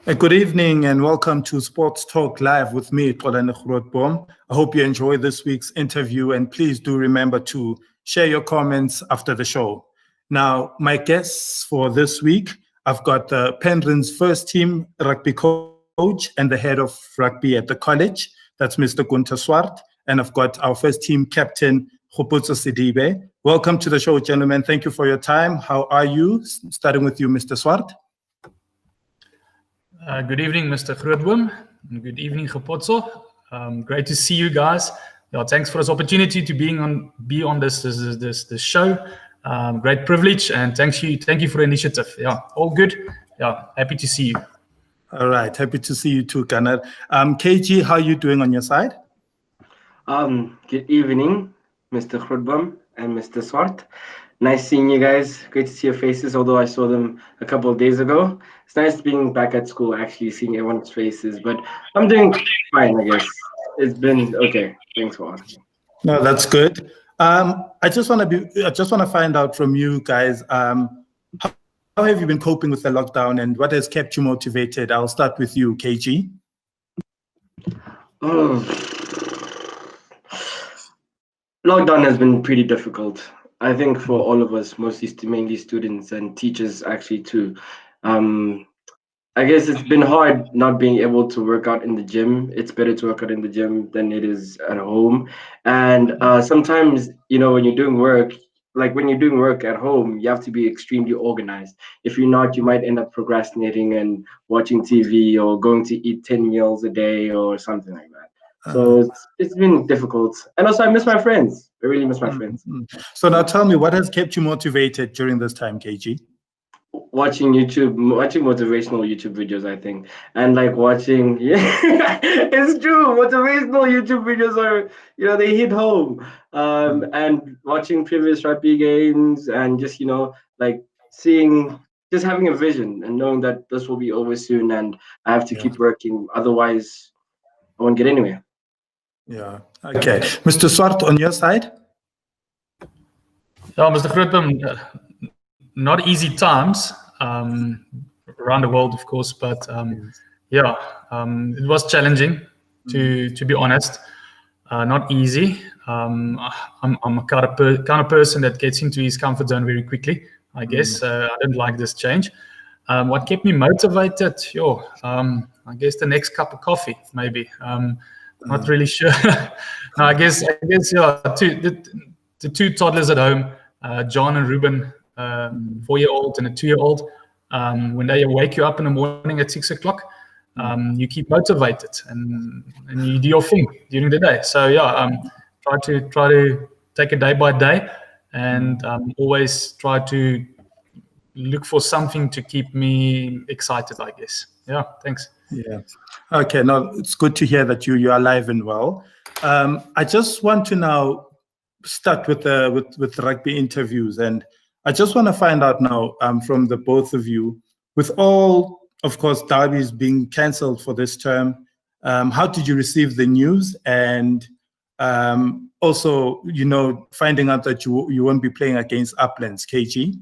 Good evening and welcome to Sports Talk Live with me, Grootboom. I hope you enjoy this week's interview and please do remember to share your comments after the show. Now, my guests for this week, I've got Penryn's first team rugby coach and the head of rugby at the college. That's Mr. Gunther Swart. And I've got our first team captain, Kgopotso Sedibe. Welcome to the show, gentlemen. Thank you for your time. How are you? Starting with you, Mr. Swart. Good evening, Mr. Grootboom. Good evening, Kgopotso. Great to see you guys. Yeah, thanks for this opportunity to be on this show. Great privilege, and thank you for the initiative. Yeah, all good. Yeah, happy to see you. All right, happy to see you too, Gunnar. KG, how are you doing on your side? Good evening, Mr. Grootboom and Mr. Swart. Nice seeing you guys. Great to see your faces, although I saw them a couple of days ago. It's nice being back at school, actually seeing everyone's faces, but I'm doing fine, I guess. It's been okay. Thanks for asking. No, that's good. I just want to find out from you guys, how have you been coping with the lockdown and what has kept you motivated? I'll start with you, KG. Lockdown has been pretty difficult. I think for all of us, mainly students and teachers actually too. I guess it's been hard not being able to work out in the gym. It's better to work out in the gym than it is at home. And sometimes, when you're doing work, at home, you have to be extremely organized. If you're not, you might end up procrastinating and watching TV or going to eat 10 meals a day or something like that. So it's been difficult. And also I miss my friends. I really miss my friends. So now tell me, what has kept you motivated during this time, KG? Watching motivational YouTube videos, I think. And watching, it's true. Motivational YouTube videos are, they hit home. And watching previous rugby games and just, just having a vision and knowing that this will be over soon and I have to keep working. Otherwise, I won't get anywhere. Yeah. Okay. Mr. Swart, on your side? Yeah, Mr. Grootboom, not easy times around the world, of course, but it was challenging to be honest. Not easy. I'm a kind of person that gets into his comfort zone very quickly. I guess I didn't like this change. What kept me motivated? I guess the next cup of coffee, maybe. Not really sure. No, I guess the two toddlers at home, John and Ruben, 4-year-old and a 2-year-old. When they wake you up in the morning at 6 o'clock, you keep motivated and you do your thing during the day. So try to take it day by day, and always try to look for something to keep me excited, I guess. Yeah, thanks. Yeah. Okay. Now it's good to hear that you're alive and well. I just want to now start with rugby interviews, and I just want to find out now from the both of you, with all, of course, derbies being cancelled for this term, how did you receive the news? And also, finding out that you won't be playing against Uplands, KG?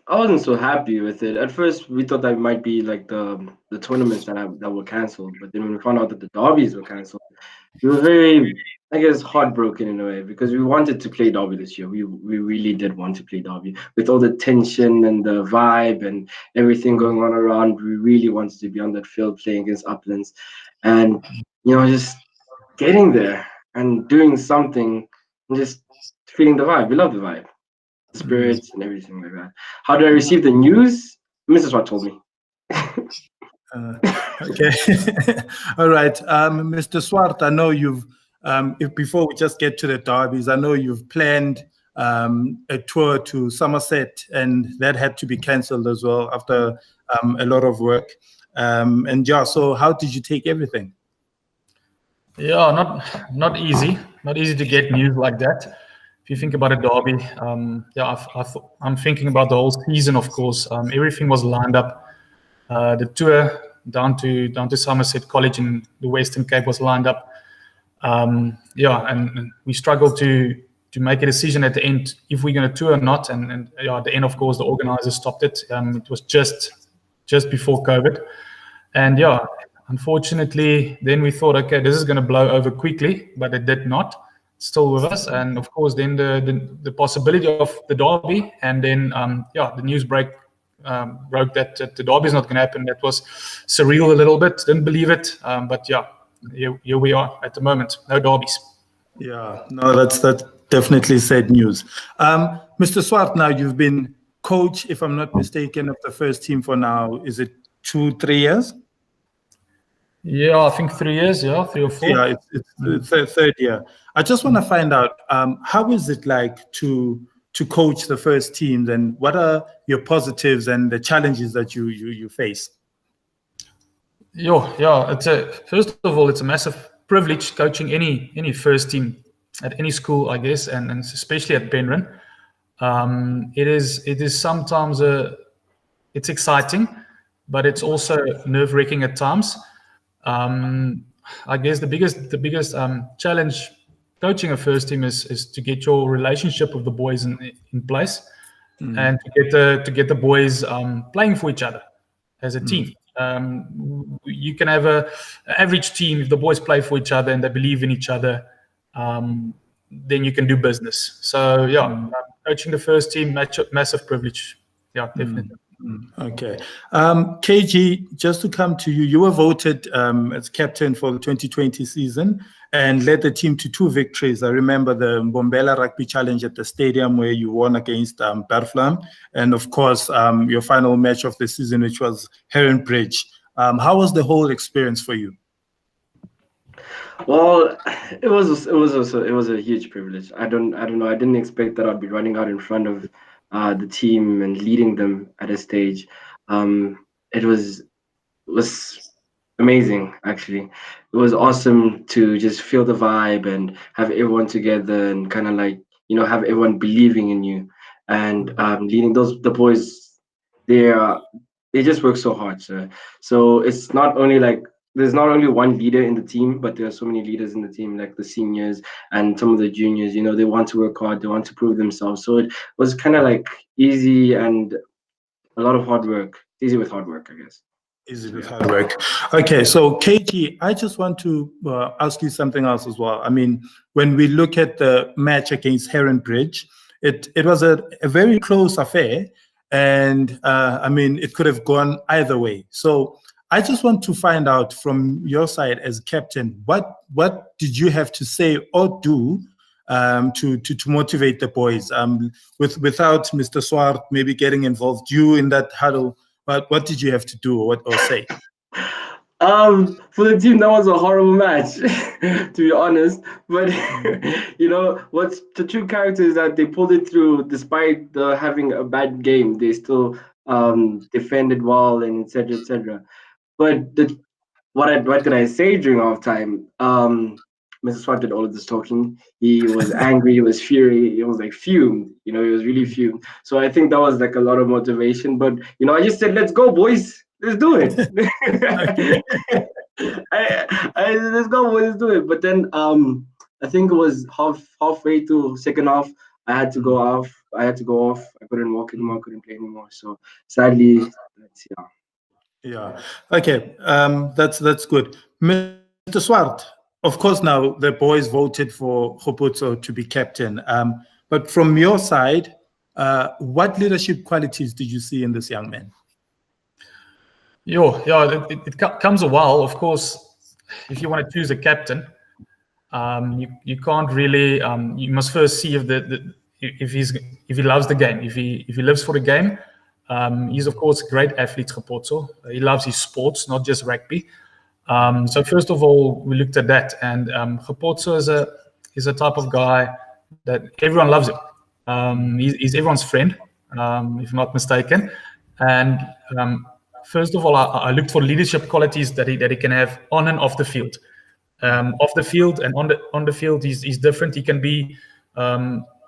I wasn't so happy with it. At first, we thought that it might be like the tournaments that were cancelled, but then when we found out that the derbies were cancelled, we were very, I guess, heartbroken in a way, because we wanted to play derby this year. We really did want to play derby with all the tension and the vibe and everything going on around. We really wanted to be on that field playing against Uplands, and just getting there and doing something and just feeling the vibe. We love the vibe. Spirits and everything like that. How did I receive the news? Mrs. Swart told me. Okay. All right. Mr. Swart, I know you've, before we just get to the derbies, I know you've planned a tour to Somerset, and that had to be cancelled as well after a lot of work. So how did you take everything? Yeah, not easy. Not easy to get news like that. If you think about a derby, I'm thinking about the whole season, of course. Everything was lined up. The tour down to Somerset College in the Western Cape was lined up. And we struggled to make a decision at the end if we're going to tour or not. And at the end, of course, the organizers stopped it. It was just before COVID. And unfortunately, then we thought, okay, this is going to blow over quickly, but it did not. Still with us. And of course, then the possibility of the derby, and then the news broke that the derby is not going to happen. That was surreal a little bit. Didn't believe it. But here we are at the moment. No derbies. Yeah, no, that's definitely sad news. Mr. Swart, now you've been coach, if I'm not mistaken, of the first team for now, is it 2-3 years? Yeah, I think 3 years, 3 or 4. Yeah, it's the third year. I just want to find out, how is it like to coach the first teams, and what are your positives and the challenges that you face? First of all, it's a massive privilege coaching any first team at any school, I guess, and especially at Penryn. It is sometimes it's exciting, but it's also nerve-wracking at times. I guess the biggest challenge coaching a first team is to get your relationship with the boys in place, and to get the boys playing for each other as a team. You can have an average team if the boys play for each other and they believe in each other. Then you can do business. So coaching the first team, massive privilege. Yeah, definitely. Okay. KG, just to come to you, you were voted as captain for the 2020 season and led the team to 2 victories. I remember the Mbombela Rugby Challenge at the stadium where you won against Berflam, and of course your final match of the season, which was Heron Bridge. How was the whole experience for you? Well, it was a huge privilege. I don't know. I didn't expect that I'd be running out in front of the team and leading them at a stage. It was amazing, actually. It was awesome to just feel the vibe and have everyone together and kind of like, have everyone believing in you and leading the boys. They just work so hard, sir. So it's not only like there's not only one leader in the team, but there are so many leaders in the team, like the seniors and some of the juniors. They want to work hard, they want to prove themselves. So it was kind of like easy and a lot of hard work. Easy with hard work, I guess. Easy with hard work. Okay, so KG, I just want to ask you something else as well. I mean, when we look at the match against Heron Bridge, it was a very close affair, and I mean, it could have gone either way. So I just want to find out from your side as captain, what did you have to say or do to motivate the boys? Without Mr. Swart maybe getting involved, you in that huddle, what did you have to do or say? For the team, that was a horrible match, to be honest. But what's the true character is that they pulled it through despite having a bad game. They still defended well and etc. etc. But what did I say during halftime? Mr. Swart did all of this talking. He was angry. He was fury. He was like fumed. He was really fumed. So I think that was like a lot of motivation. But I just said, "Let's go, boys. Let's do it." Let's go, boys. Let's do it. But then I think it was halfway to second half. I had to go off. I couldn't walk anymore. Couldn't play anymore. So sadly, Yeah. Okay. That's good. Mr. Swart, of course, now the boys voted for Kgopotso to be captain. But from your side, what leadership qualities did you see in this young man? It comes a while. Of course, if you want to choose a captain, you can't really. You must first see if he loves the game, if he lives for the game. He's of course a great athlete, Kgopotso. He loves his sports, not just rugby. So first of all, we looked at that, and Kgopotso is a type of guy that everyone loves him. He's everyone's friend, if I'm not mistaken. And first of all, I looked for leadership qualities that he can have on and off the field. Off the field and on the field, he's different. He can be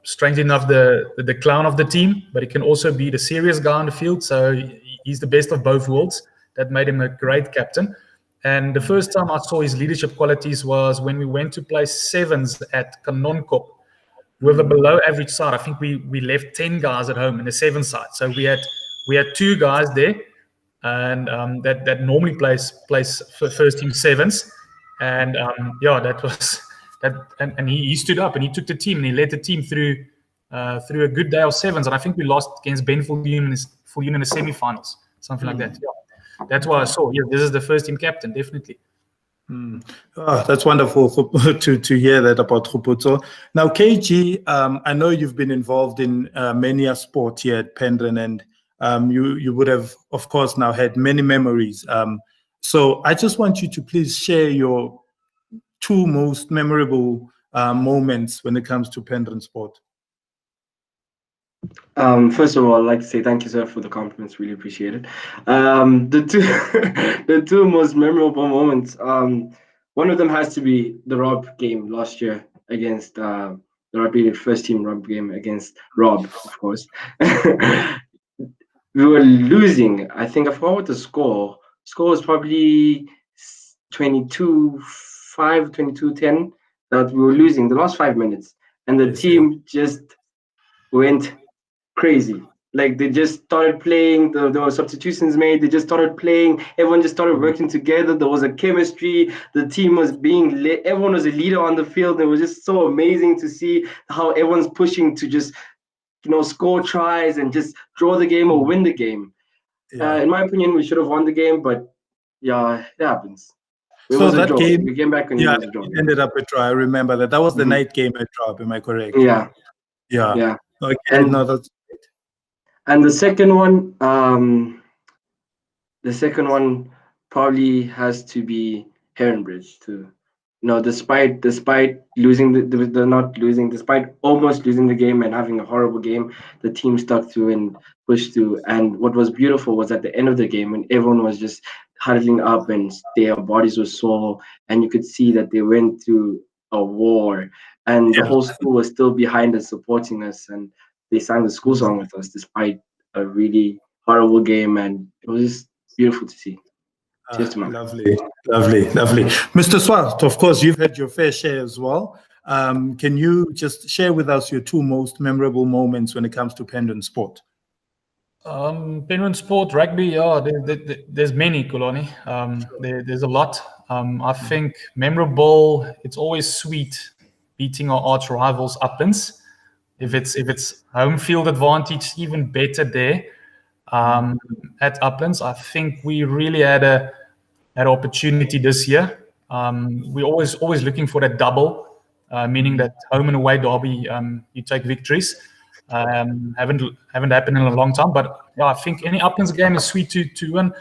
strangely enough, the clown of the team, but he can also be the serious guy on the field. So he's the best of both worlds. That made him a great captain. And the first time I saw his leadership qualities was when we went to play sevens at Kanonkop. with a below average side. I think we left 10 guys at home in the 7 side. So we had 2 guys there, and that normally plays for first team 7s, and that was that, and he stood up and he took the team and he led the team through a good day of 7s, and I think we lost against Ben Viljoen in the semi-finals, something like that. Yeah, that's why I saw. Yeah, this is the first team captain, definitely. Oh, that's wonderful to hear that about Kgopotso. Now, KG, I know you've been involved in many a sport here at Penryn, and you would have, of course, now had many memories. So I just want you to please share your 2 most memorable moments when it comes to Penryn Sport. First of all, I'd like to say thank you, sir, for the compliments. Really appreciate it. The two the 2 most memorable moments. One of them has to be the Rob game last year against the Rugby first team Rob game against Rob, of course. We were losing. I think I forgot what the score. Score was probably 22-5, 22-10. That we were losing the last 5 minutes, and the team just went crazy. Like they just started playing. There were substitutions made. They just started playing. Everyone just started working together. There was a chemistry. The team was being lit. Everyone was a leader on the field. It was just so amazing to see how everyone's pushing to just, score tries and just draw the game or win the game. In my opinion, we should have won the game, but yeah, it happens. It was a draw. Game, we came back and it was a draw. It ended up a draw. I remember that. That was the night game at draw. Am I correct? Yeah. Okay. And, no, that's great. And the second one probably has to be Heronbridge too. Despite losing despite almost losing the game and having a horrible game, the team stuck through and pushed through. And what was beautiful was at the end of the game when everyone was just huddling up and their bodies were sore, and you could see that they went through a war, and the whole school was still behind us, supporting us, and they sang the school song with us despite a really horrible game, and it was just beautiful to see. Lovely. Mr. Swart, of course, you've had your fair share as well. Can you just share with us your 2 most memorable moments when it comes to Penryn Sport? Penryn Sport, rugby, there's many, Kulani. There's a lot. I think memorable, it's always sweet beating our arch rivals Uplands. If it's home field advantage, even better there. At Uplands, I think we really had an opportunity this year. We're always looking for that double, meaning that home and away derby, you take victories. Haven't happened in a long time, but I think any Uplands game is sweet to win.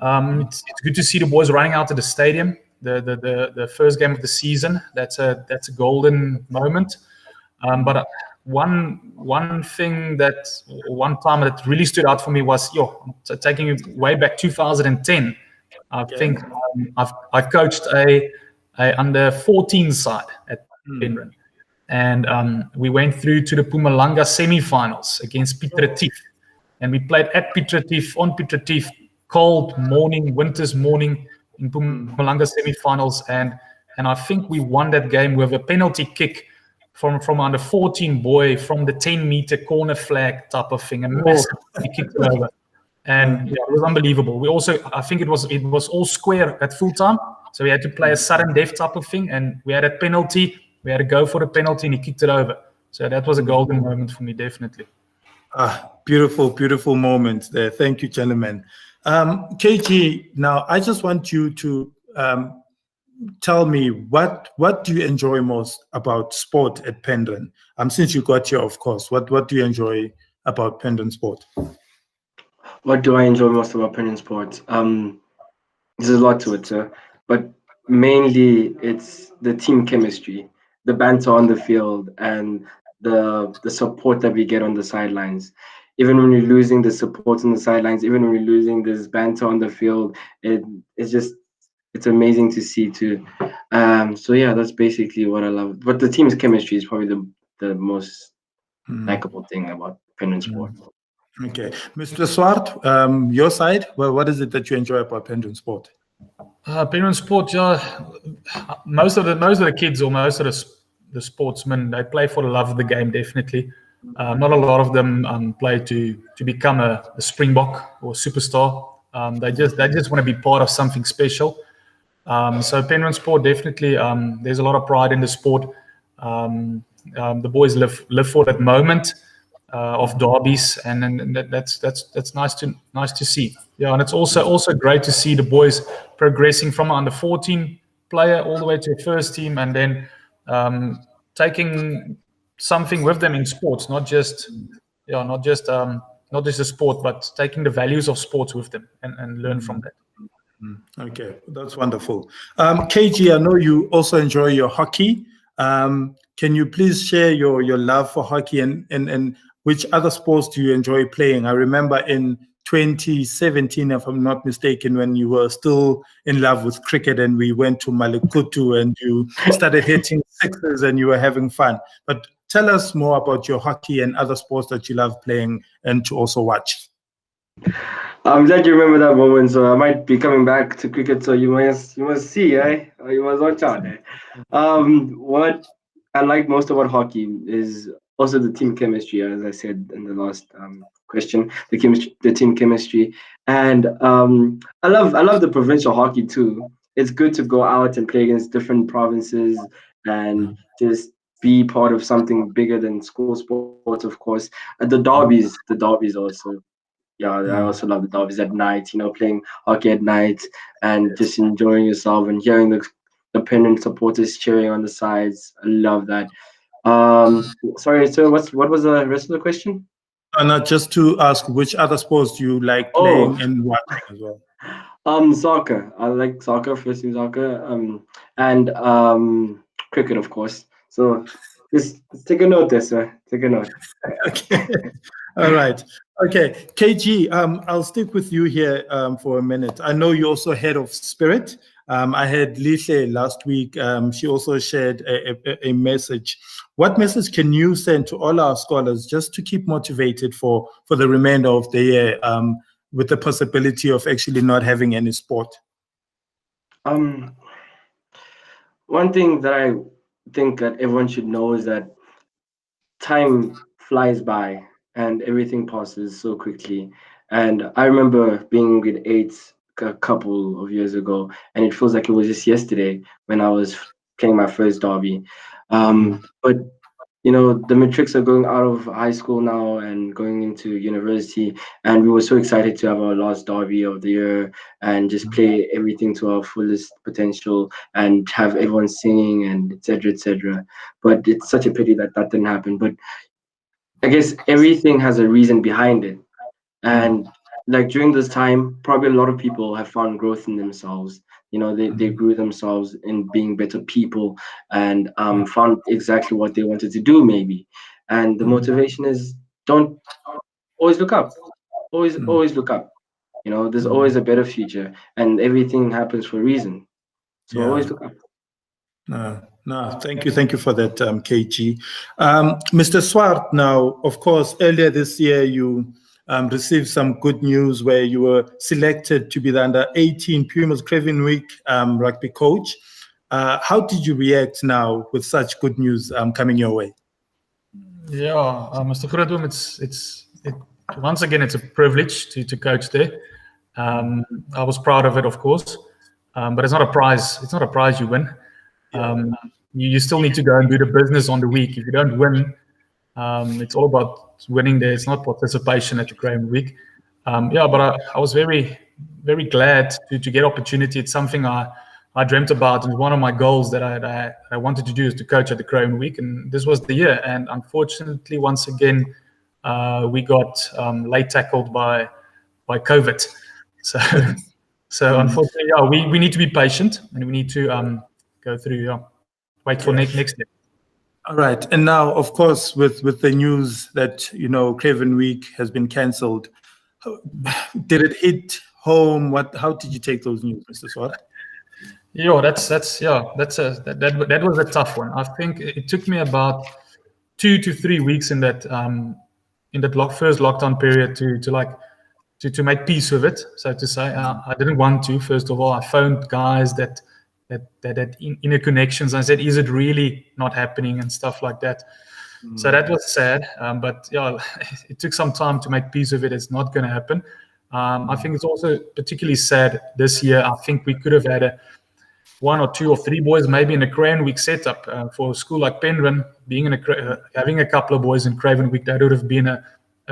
It's good to see the boys running out to the stadium. The first game of the season. That's a golden moment. But one thing one time that really stood out for me was taking it way back 2010. I think I coached a under 14 side at Penryn, and we went through to the Mpumalanga semi-finals against Piet Retief, and we played at Piet Retief on Piet Retief, cold morning, winter's morning in Mpumalanga semi-finals, and I think we won that game with a penalty kick from under 14 boy from the 10-meter corner flag type of thing, and massive kicked it over. And it was unbelievable. We also, I think it was all square at full time, so we had to play a sudden death type of thing, and we had a penalty. We had to go for the penalty, and he kicked it over. So that was a golden moment for me, definitely. Beautiful moment there. Thank you, gentlemen. KG, now I just want you to tell me what do you enjoy most about sport at Penryn? Since you got here, of course, what do you enjoy about Penryn Sport? What do I enjoy most about Penryn Sport? There's a lot to it, sir. But mainly it's the team chemistry, the banter on the field, and the support that we get on the sidelines. Even when we're losing, the support on the sidelines, even when we're losing, this banter on the field, it's amazing to see too. So yeah, that's basically what I love. But the team's chemistry is probably the most likable thing about Penryn Sport. Okay, Mr. Swart, your side. Well, what is it that you enjoy about Penryn Sport? Penryn Sport, most of the kids, or most of the sportsmen, they play for the love of the game, definitely. Not a lot of them play to become a Springbok or superstar. They just want to be part of something special. So Penryn Sport, definitely, there's a lot of pride in the sport. The boys live for that moment of derbies, and that's nice to see. Yeah, and it's also great to see the boys progressing from an under 14 player all the way to a first team, and then taking something with them in sports, not just a sport, but taking the values of sports with them and learn from that. Okay, that's wonderful. KG, I know you also enjoy your hockey. Can you please share your love for hockey and which other sports do you enjoy playing? I remember in 2017, if I'm not mistaken, when you were still in love with cricket and we went to Malikutu and you started hitting sixes and you were having fun. But tell us more about your hockey and other sports that you love playing and to also watch. I'm glad you remember that moment. So I might be coming back to cricket. So you must see, or you must watch out. What I like most about hockey is also the team chemistry, as I said in the last question. The team chemistry, and I love the provincial hockey too. It's good to go out and play against different provinces and just be part of something bigger than school sports, of course. The derbies also. Yeah, I also love the derbies at night, playing hockey at night and just enjoying yourself and hearing the Penryn supporters cheering on the sides. I love that. Sorry, so what was the rest of the question? And just to ask, which other sports do you like playing and watching as well? Soccer. I like soccer, first team soccer, and cricket, of course. So just take a note there, sir. Take a note. Okay. All right. Okay. KG, I'll stick with you here for a minute. I know you're also head of Spirit. I had Lise last week. She also shared a message. What message can you send to all our scholars just to keep motivated for the remainder of the year with the possibility of actually not having any sport? One thing that I think that everyone should know is that time flies by and everything passes so quickly. And I remember being in grade 8 a couple of years ago, and it feels like it was just yesterday when I was playing my first derby. But the matrics are going out of high school now and going into university, and we were so excited to have our last derby of the year and just play everything to our fullest potential and have everyone singing and etc. etc. But it's such a pity that that didn't happen. But I guess everything has a reason behind it, and like during this time, probably a lot of people have found growth in themselves. They grew themselves in being better people and found exactly what they wanted to do, maybe. And the motivation is don't always look up, always look up. There's always a better future, and everything happens for a reason. So always look up. No, thank you for that, KG. Mr. Swart, now, of course, earlier this year you received some good news where you were selected to be the under-18 Pumas Craven Week rugby coach. How did you react now with such good news coming your way? Yeah, Mr. Grootboom, once again, it's a privilege to coach there. I was proud of it, of course, but it's not a prize. It's not a prize you win. You still need to go and do the business on the week. If you don't win, it's all about winning there. It's not participation at the Craven Week. But I was very, very glad to get opportunity. It's something I dreamt about, and one of my goals that I wanted to do is to coach at the Craven Week, and this was the year. And unfortunately, once again, we got late tackled by COVID. So unfortunately, we need to be patient and we need to go through. Wait for next year. All right, and now, of course, with the news that Craven Week has been cancelled, did it hit home? How did you take those news, Mr. Swart? That was a tough one. I think it took me about 2 to 3 weeks in that first lockdown period to make peace with it, so to say. I didn't want to. First of all, I phoned guys that that inner connections. I said, is it really not happening and stuff like that. So that was sad, but yeah, it took some time to make peace with it. It's not going to happen. I think it's also particularly sad this year. I think we could have had one or two or three boys maybe in a Craven Week setup for a school like Penryn, being in having a couple of boys in Craven Week. That would have been a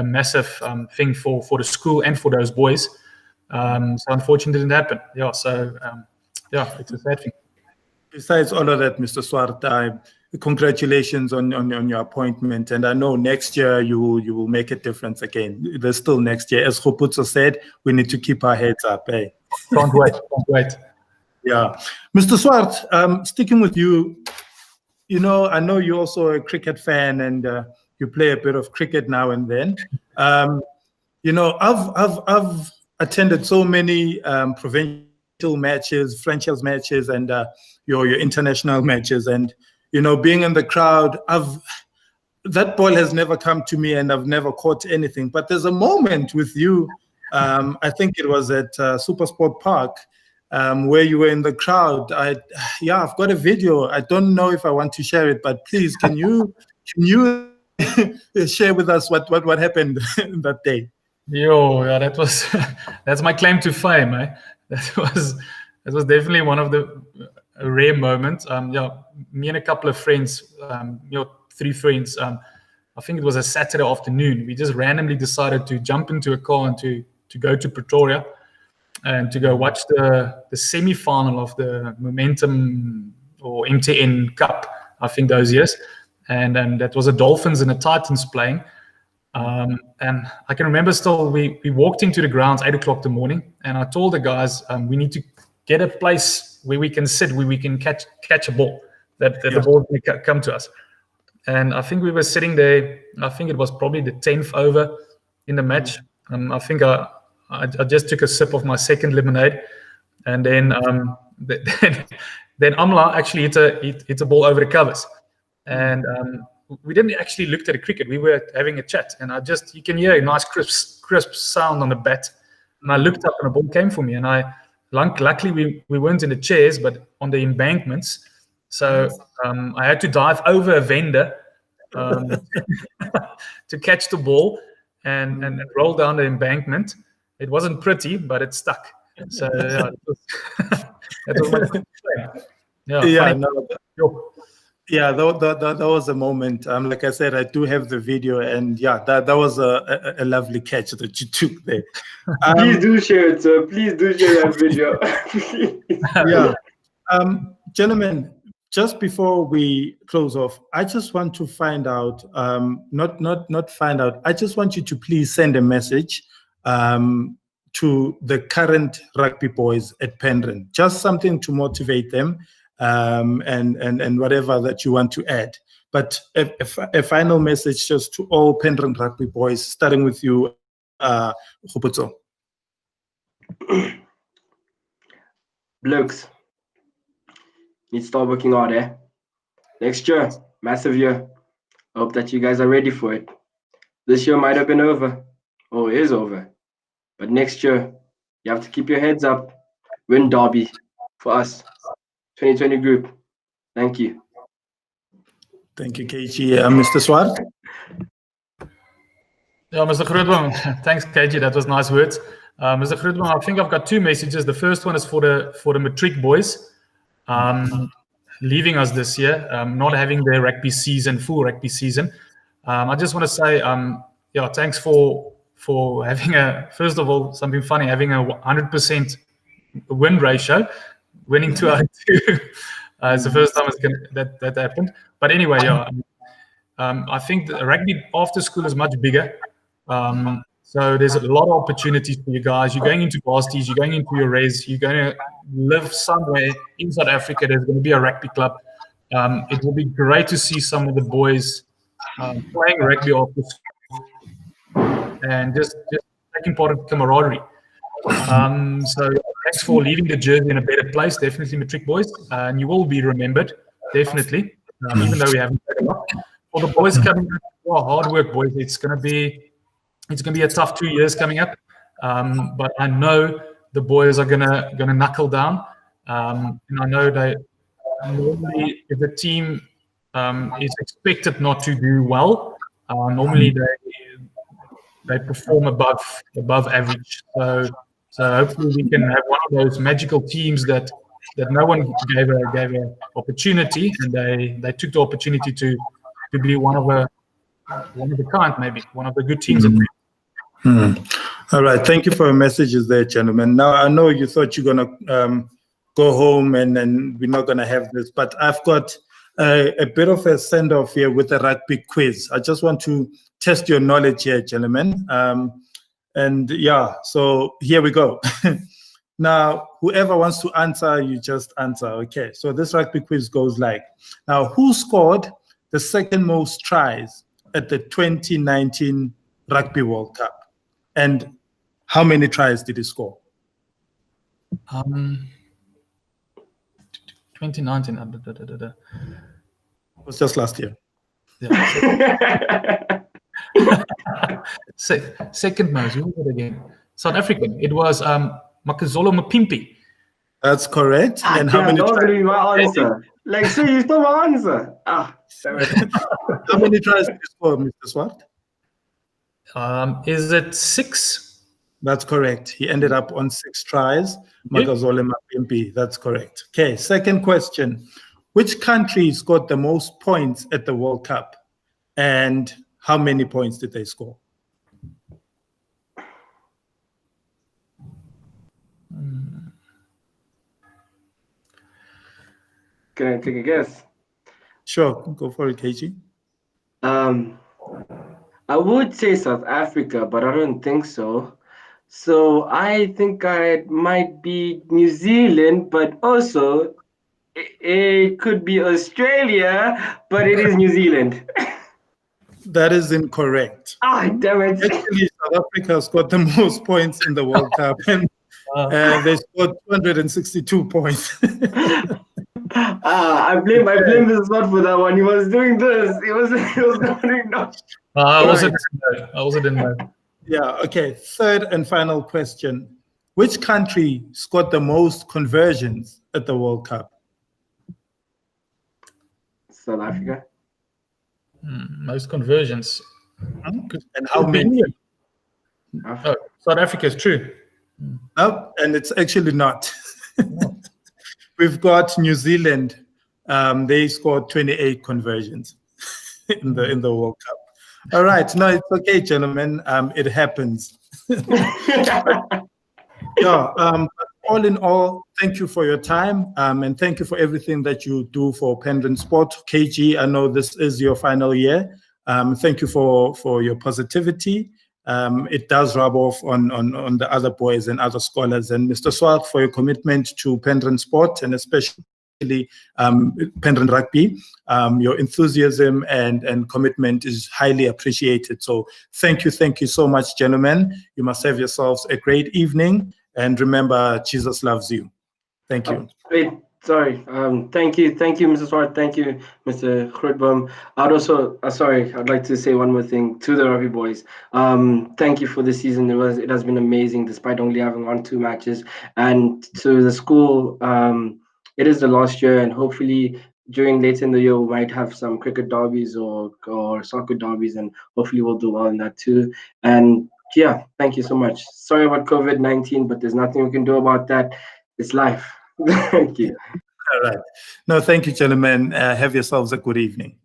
massive thing for the school and for those boys. So unfortunately, it didn't happen. Yeah, so yeah, it's a sad thing. Besides all of that, Mr. Swart, congratulations on your appointment. And I know next year you will make a difference again. There's still next year. As Kgopotso said, we need to keep our heads up. Eh? Can't wait. Yeah. Mr. Swart, sticking with you, I know you're also a cricket fan and you play a bit of cricket now and then. I've attended so many provincial matches, franchise matches, and your international matches, and being in the crowd, that ball has never come to me, and I've never caught anything. But there's a moment with you, I think it was at Supersport Park, where you were in the crowd. I've got a video. I don't know if I want to share it, but please, can you share with us what happened that day? Yeah, that's my claim to fame, eh? That was definitely one of the rare moments. Me and a couple of friends, 3 friends. I think it was a Saturday afternoon. We just randomly decided to jump into a car and to go to Pretoria and to go watch the semi-final of the Momentum or MTN Cup, I think those years. And that was a Dolphins and a Titans playing. And I can remember still, we walked into the grounds 8 o'clock in the morning, and I told the guys, we need to get a place where we can sit, where we can catch a ball, that the ball will come to us. And I think we were sitting there, I think it was probably the 10th over in the match. I think I just took a sip of my second lemonade, and then Amla actually hit a ball over the covers. And we didn't actually look at the cricket. We were having a chat, and you can hear a nice crisp sound on the bat. And I looked up, and the ball came for me. And luckily we weren't in the chairs, but on the embankments. So I had to dive over a vendor to catch the ball and roll down the embankment. It wasn't pretty, but it stuck. So that was my claim. Yeah, that was a moment. Like I said, I do have the video, and that was a lovely catch that you took there. Please do share it, sir. Please do share that video. Gentlemen, just before we close off, I just want to find out, not find out. I just want you to please send a message to the current rugby boys at Penryn. Just something to motivate them. And whatever that you want to add. But a final message just to all Penryn rugby boys, starting with you, Kgopotso. Blokes, need to start working hard, eh? Next year, massive year. I hope that you guys are ready for it. This year might have been over, or is over. But next year, you have to keep your heads up. Win Derby for us. 2020 group. Thank you. Thank you, KG. Mr. Swart? Yeah, Mr. Grootboom. Thanks, KG. That was nice words. Mr. Grootboom, I think I've got 2 messages. The first one is for the matric boys leaving us this year, not having their full rugby season. I just want to say, thanks for having first of all, something funny, having a 100% win ratio. Winning 2 out of 2. It's the first time that happened. But anyway, I think the rugby after school is much bigger. So there's a lot of opportunities for you guys. You're going into varsities, you're going into your res, you're going to live somewhere in South Africa. There's going to be a rugby club. It will be great to see some of the boys playing rugby after school and just taking part in camaraderie. So thanks for leaving the jersey in a better place, definitely, matric boys, and you will be remembered, definitely, even though we haven't played a lot. For the boys coming up, hard work, boys. It's gonna be a tough 2 years coming up, but I know the boys are gonna knuckle down. And I know they normally, if the team is expected not to do well, normally they perform above average. So hopefully we can have one of those magical teams that no one gave a opportunity, and they took the opportunity to be one of a kind, maybe one of the good teams. All right, thank you for your messages there, gentlemen. Now I know you thought you're gonna go home and then we're not gonna have this, but I've got a bit of a send-off here with a rugby quiz. I just want to test your knowledge here, gentlemen. And yeah, so here we go. Now, whoever wants to answer, you just answer. Okay, so this rugby quiz goes like, now, who scored the second most tries at the 2019 Rugby World Cup? And how many tries did he score? 2019. It was just last year. Yeah. Second most. Who was it again? South Africa. It was Makazole Mapimpi. That's correct. And how many tries? tries? Be my answer. Like, so you stole my answer. How many tries did you score, Mr. Swart? Is it 6? That's correct. He ended up on 6 tries. Makazole Mapimpi. That's correct. Okay, second question. Which country scored the most points at the World Cup? And how many points did they score? Can I take a guess? Sure, go for it, KG. I would say South Africa, but I don't think so. So I think I might be New Zealand, but also it could be Australia, but it is New Zealand. That is incorrect. Damn it. Actually, South Africa scored the most points in the World Cup, and they scored 262 points. I blame this Swart for that one. He was doing this. He was doing that. I also didn't know. Yeah, okay. Third and final question. Which country scored the most conversions at the World Cup? South Africa. Most conversions. And how many? Oh, South Africa is true. No, and it's actually not. We've got New Zealand. They scored 28 conversions in the World Cup. All right, no, it's okay, gentlemen. It happens. All in all, thank you for your time, and thank you for everything that you do for Penryn Sport. KG, I know this is your final year. Thank you for your positivity. It does rub off on the other boys and other scholars. And Mr. Swart, for your commitment to Penryn Sport and especially Penryn Rugby. Your enthusiasm and commitment is highly appreciated. So thank you so much, gentlemen. You must have yourselves a great evening. And remember, Jesus loves you. Thank you. Wait, sorry. Thank you, Mr. Swart. Thank you, Mr. Grootboom. I'd also, I'd like to say one more thing to the Rugby boys. Thank you for the season. It has been amazing, despite only having 1-2 matches. And to the school, it is the last year, and hopefully during later in the year we might have some cricket derbies or soccer derbies, and hopefully we'll do well in that too. And yeah, thank you so much. Sorry about COVID-19, but there's nothing we can do about that. It's life. Thank you. All right. No, thank you, gentlemen. Have yourselves a good evening.